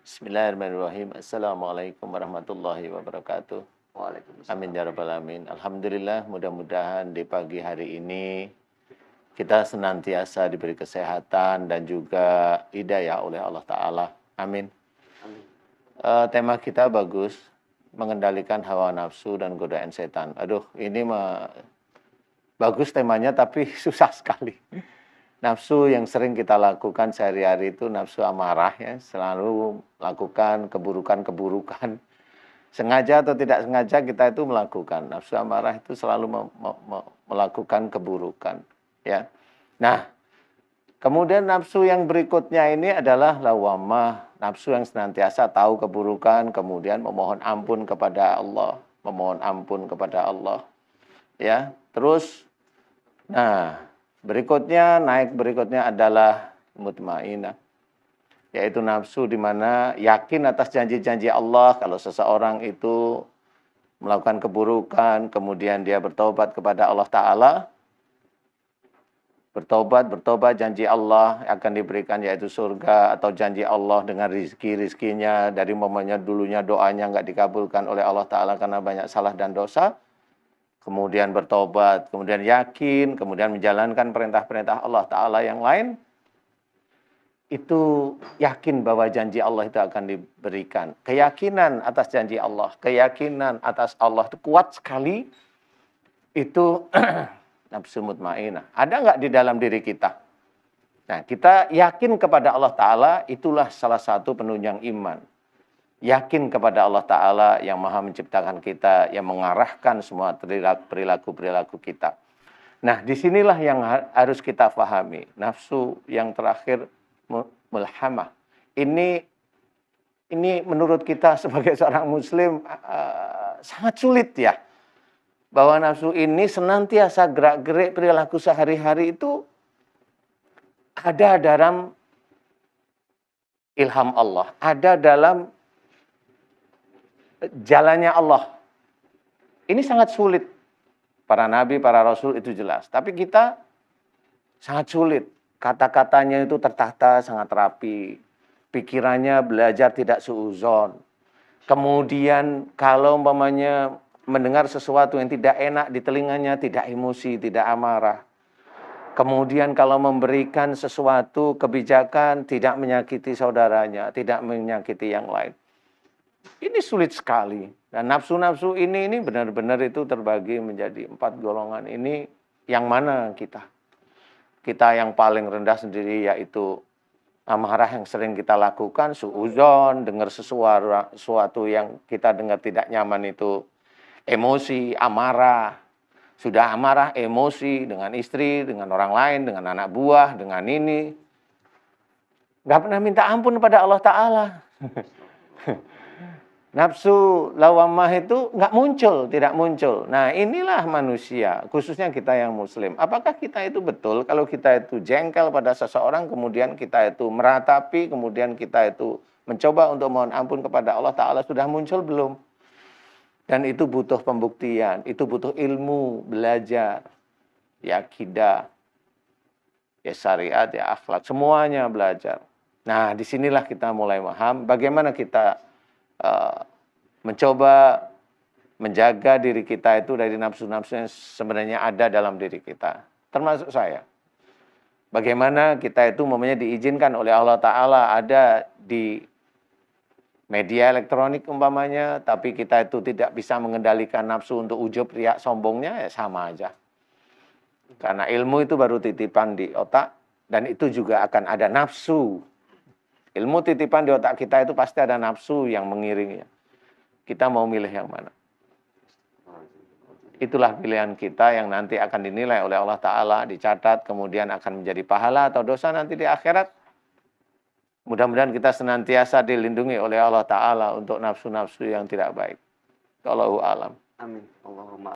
Bismillahirrahmanirrahim. Assalamualaikum warahmatullahi wabarakatuh. Waalaikumsalam. Amin ya rabbal alamin. Alhamdulillah, mudah-mudahan di pagi hari ini kita senantiasa diberi kesehatan dan juga hidayah oleh Allah Ta'ala. Amin. Amin. Tema kita bagus, mengendalikan hawa nafsu dan godaan setan. Aduh, ini bagus temanya tapi susah sekali. Nafsu yang sering kita lakukan sehari-hari itu nafsu amarah ya, selalu melakukan keburukan-keburukan. Sengaja atau tidak sengaja kita itu melakukan. Nafsu amarah itu selalu melakukan keburukan ya. Nah, kemudian nafsu yang berikutnya ini adalah lawamah, nafsu yang senantiasa tahu keburukan, kemudian memohon ampun kepada Allah, memohon ampun kepada Allah. Ya, terus berikutnya adalah mutmainah, yaitu nafsu di mana yakin atas janji-janji Allah. Kalau seseorang itu melakukan keburukan, kemudian dia bertobat kepada Allah Ta'ala, bertobat, janji Allah akan diberikan yaitu surga, atau janji Allah dengan rizkinya dari momennya dulunya doanya nggak dikabulkan oleh Allah Ta'ala karena banyak salah dan dosa. Kemudian bertobat, kemudian yakin, kemudian menjalankan perintah-perintah Allah Ta'ala yang lain, itu yakin bahwa janji Allah itu akan diberikan. Keyakinan atas janji Allah, keyakinan atas Allah itu kuat sekali, itu nafsu mutmainah. Ada nggak di dalam diri kita? Nah, kita yakin kepada Allah Ta'ala, itulah salah satu penunjang iman. Yakin kepada Allah Ta'ala yang maha menciptakan kita, yang mengarahkan semua perilaku-perilaku kita. Nah, disinilah yang harus kita pahami. Nafsu yang terakhir, mulhamah. Ini menurut kita sebagai seorang muslim sangat sulit ya. Bahwa nafsu ini senantiasa gerak-gerik perilaku sehari-hari itu ada dalam ilham Allah, ada dalam jalannya Allah. Ini sangat sulit. Para nabi, para rasul itu jelas. Tapi kita sangat sulit. Kata-katanya itu tertata, sangat rapi. Pikirannya belajar tidak suuzon. Kemudian kalau umpamanya mendengar sesuatu yang tidak enak di telinganya, tidak emosi, tidak amarah. Kemudian kalau memberikan sesuatu kebijakan, tidak menyakiti saudaranya, tidak menyakiti yang lain. Ini sulit sekali. Dan nafsu-nafsu ini benar-benar itu terbagi menjadi 4 golongan. Ini yang mana kita? Kita yang paling rendah sendiri yaitu amarah yang sering kita lakukan, suuzon, dengar sesuatu yang kita dengar tidak nyaman itu emosi, amarah. Sudah amarah, emosi dengan istri, dengan orang lain, dengan anak buah, dengan ini. Nggak pernah minta ampun kepada Allah Ta'ala. Nafsu lawamah itu nggak muncul, tidak muncul. Nah, inilah manusia, khususnya kita yang muslim. Apakah kita itu betul kalau kita itu jengkel pada seseorang, kemudian kita itu meratapi, kemudian kita itu mencoba untuk mohon ampun kepada Allah Ta'ala, sudah muncul belum? Dan itu butuh pembuktian, itu butuh ilmu, belajar, ya akidah, ya syariat, ya akhlak, semuanya belajar. Nah, disinilah kita mulai paham bagaimana kita mencoba menjaga diri kita itu dari nafsu-nafsu yang sebenarnya ada dalam diri kita. Termasuk saya. Bagaimana kita itu diizinkan oleh Allah Ta'ala ada di media elektronik umpamanya, tapi kita itu tidak bisa mengendalikan nafsu untuk ujub, riak, sombongnya, ya sama aja. Karena ilmu itu baru titipan di otak, dan itu juga akan ada nafsu. Ilmu titipan di otak kita itu pasti ada nafsu yang mengiringinya. Kita mau milih yang mana? Itulah pilihan kita yang nanti akan dinilai oleh Allah Ta'ala, dicatat, kemudian akan menjadi pahala atau dosa nanti di akhirat. Mudah-mudahan kita senantiasa dilindungi oleh Allah Ta'ala untuk nafsu-nafsu yang tidak baik. Wallahu a'lam. Amin. Allahumma